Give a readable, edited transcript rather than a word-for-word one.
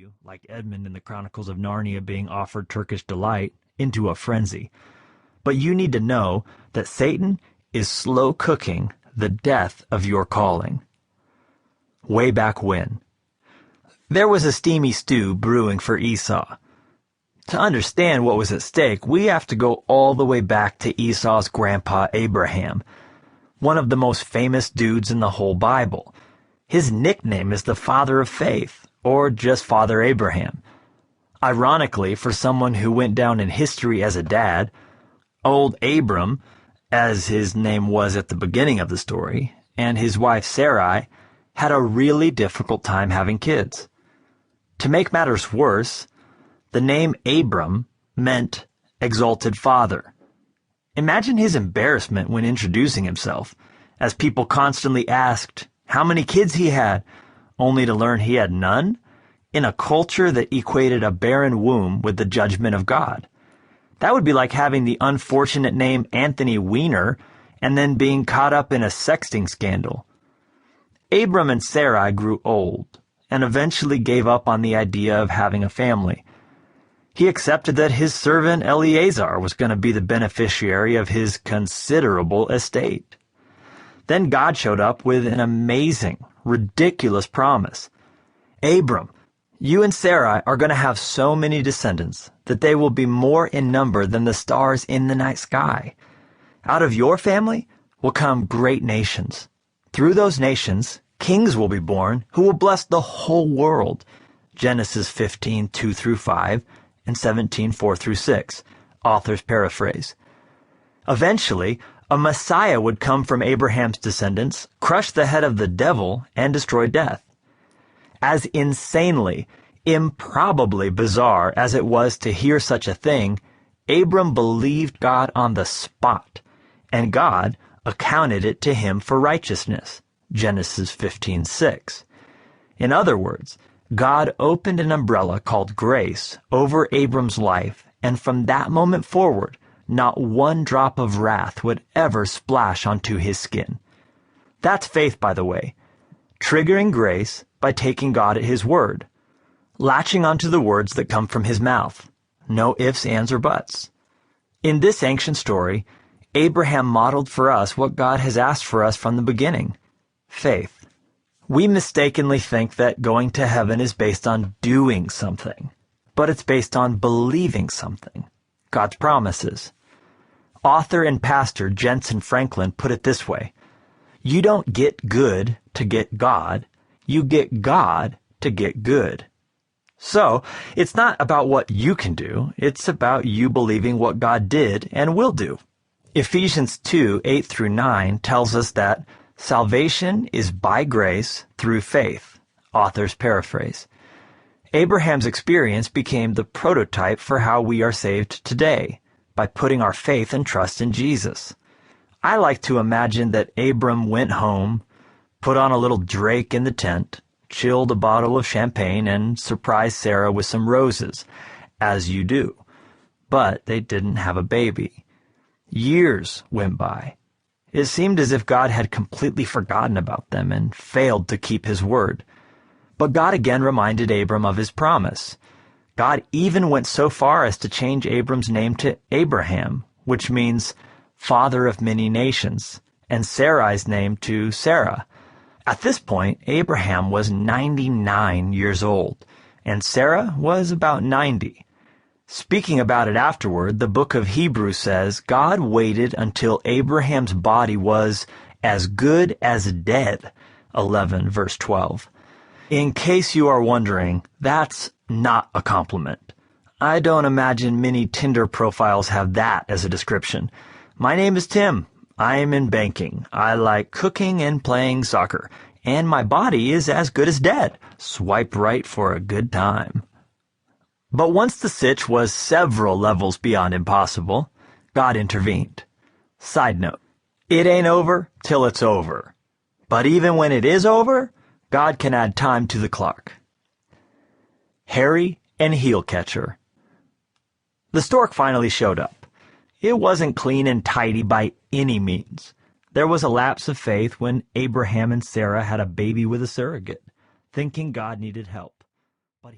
you, like Edmund in the Chronicles of Narnia being offered Turkish delight, into a frenzy. But you need to know that Satan is slow cooking the death of your calling. Way back when, there was a steamy stew brewing for Esau. To understand what was at stake, we have to go all the way back to Esau's grandpa Abraham, one of the most famous dudes in the whole Bible. His nickname is the Father of Faith, or just Father Abraham. Ironically, for someone who went down in history as a dad, old Abram, as his name was at the beginning of the story, and his wife Sarai had a really difficult time having kids. To make matters worse, the name Abram meant exalted father. Imagine his embarrassment when introducing himself, as people constantly asked how many kids he had, only to learn he had none, in a culture that equated a barren womb with the judgment of God. That would be like having the unfortunate name Anthony Weiner and then being caught up in a sexting scandal. Abram and Sarai grew old and eventually gave up on the idea of having a family. He accepted that his servant Eleazar was going to be the beneficiary of his considerable estate. Then God showed up with an amazing, ridiculous promise. Abram, you and Sarai are going to have so many descendants that they will be more in number than the stars in the night sky. Out of your family will come great nations. Through those nations, kings will be born who will bless the whole world. Genesis 15:2-5 and 17:4-6, author's paraphrase. Eventually, a Messiah would come from Abraham's descendants, crush the head of the devil, and destroy death. As insanely, improbably bizarre as it was to hear such a thing, Abram believed God on the spot, and God accounted it to him for righteousness. Genesis 15:6. In other words, God opened an umbrella called grace over Abram's life, and from that moment forward, not one drop of wrath would ever splash onto his skin. That's faith, by the way. Triggering grace by taking God at his word. Latching onto the words that come from his mouth. No ifs, ands, or buts. In this ancient story, Abraham modeled for us what God has asked for us from the beginning. Faith. We mistakenly think that going to heaven is based on doing something, but it's based on believing something. God's promises. Author and pastor Jensen Franklin put it this way: you don't get good to get God, you get God to get good. So, it's not about what you can do, it's about you believing what God did and will do. Ephesians 2:8-9 tells us that salvation is by grace through faith, author's paraphrase. Abraham's experience became the prototype for how we are saved today, by putting our faith and trust in Jesus. I like to imagine that Abram went home, put on a little Drake in the tent, chilled a bottle of champagne, and surprised Sarah with some roses, as you do. But they didn't have a baby. Years went by. It seemed as if God had completely forgotten about them and failed to keep his word. But God again reminded Abram of his promise. God even went so far as to change Abram's name to Abraham, which means father of many nations, and Sarai's name to Sarah. At this point, Abraham was 99 years old, and Sarah was about 90. Speaking about it afterward, the book of Hebrews says God waited until Abraham's body was as good as dead, 11 verse 12. In case you are wondering, that's not a compliment. I don't imagine many Tinder profiles have that as a description. My name is Tim. I am in banking. I like cooking and playing soccer. And my body is as good as dead. Swipe right for a good time. But once the sitch was several levels beyond impossible, God intervened. Side note, it ain't over till it's over. But even when it is over, God can add time to the clock. Harry and Heel Catcher. The stork finally showed up. It wasn't clean and tidy by any means. There was a lapse of faith when Abraham and Sarah had a baby with a surrogate, thinking God needed help.